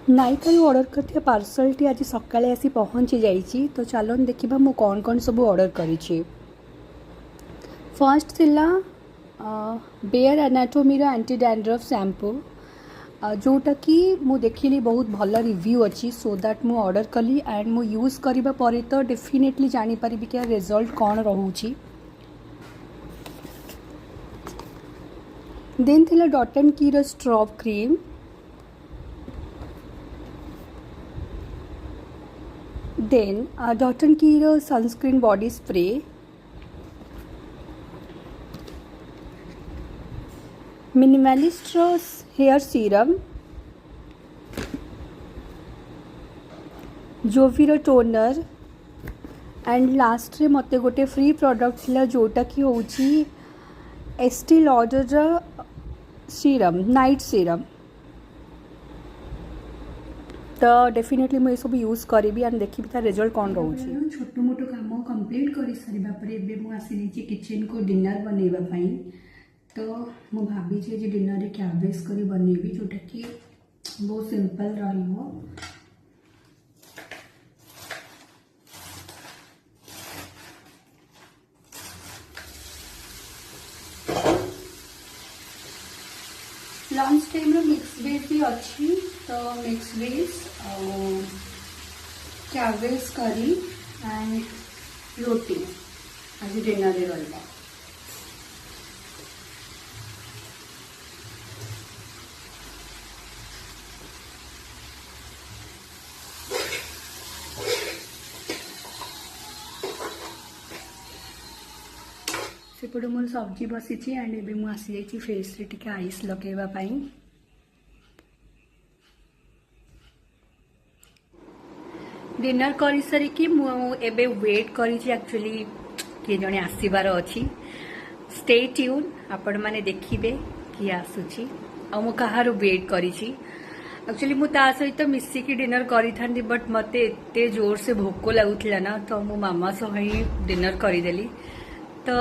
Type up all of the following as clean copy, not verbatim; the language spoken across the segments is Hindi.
नाइका ऑर्डर करते पार्सल टी आज सकाळे आसी पहुँची जाइए। तो चलो देखा मु कौन कौन सब ऑर्डर करी। फर्स्ट थिला Bare Anatomy anti dandruff shampoo जोटा कि मु देखिली बहुत भल रिव्यू अच्छी सो दैट मु ऑर्डर कली एंड मु यूज करबा परे तो डेफिनेटली जानी परिबी कि रिजल्ट कौन रहूची। देन थिला डॉट एंड की स्ट्रॉब cream, then Dot and Key sunscreen body spray, Minimalist hair serum, जोवीर टोनर एंड लास्ट रे मते गोटे फ्री प्रोडक्ट थिला जोटा कि होची Estee Lauder serum night serum. तो डेफिनेटली मुझे सब यूज करी एंड देखी तार रिजल्ट कौन रोचे। छोट मोट काम कंप्लीट कर सारा पर आसी किचन को डिनर बनवाई। तो मु भाभी जे डिनर रे कैबेज करी बनैबी जोटा कि बहुत सिंपल रहिबो। लंच टाइम रो मिक्स वेज भी अच्छी। तो मिक्स वेज कैबेज करी एंड रोटी आज डिनर रे रहिबा। सेपटे मोर सब्जी बसी एंड एबे मु आसी जाइए फेस रे टिके आइस लगेवा पाई। डिनर कर सारिकी मुझे वेट करी एक्चुअली किए जड़े आसबार अच्छी। स्टे ट्यून आपण मैंने देखिए किए आसूची मु कहार वेट करी। एक्चुअली मु ता सहित मिसिकी डिनर करी थांती बट मते एते जोर से भोक लगुला ना तो मो मामा सह ही डिनर करदेली। तो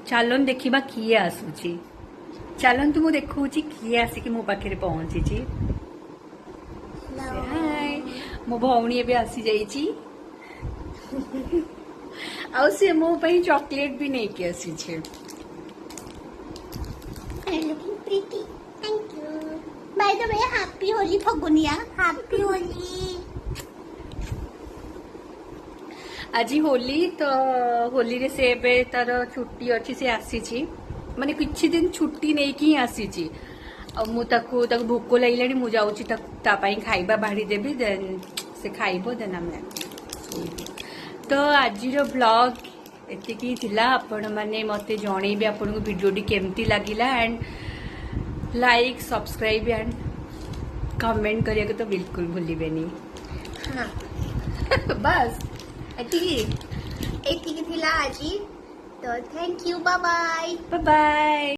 चलन देखा किए आसूची। चलतु मु देखा किए आसिक मो पाखे पहुंची। मो भौणी एबे आसी जाइची आउ से मो पई चॉकलेट भी नहीं के आसी छे। Looking pretty, thank you. By the way happy Holi फगुनिया, हैप्पी होली। आज होली तो होली रे से एबे तार छुट्टी अच्छी से आसी माने किछि दिन छुट्टी नहीं कि आसी। मु ताकू भोक लगे मुझे खाइबा बाढ़ी देवी देन से खाइबो देन आम। तो आज ब्लॉग एतिकी थिला। आपण माने मते जणेबे आपन को वीडियोटी केमती लागिला and like subscribe and comment करिया के तो बिल्कुल भूलिबेनी। हाँ बस एतिकी थिला आज। तो thank you, bye bye. Bye bye.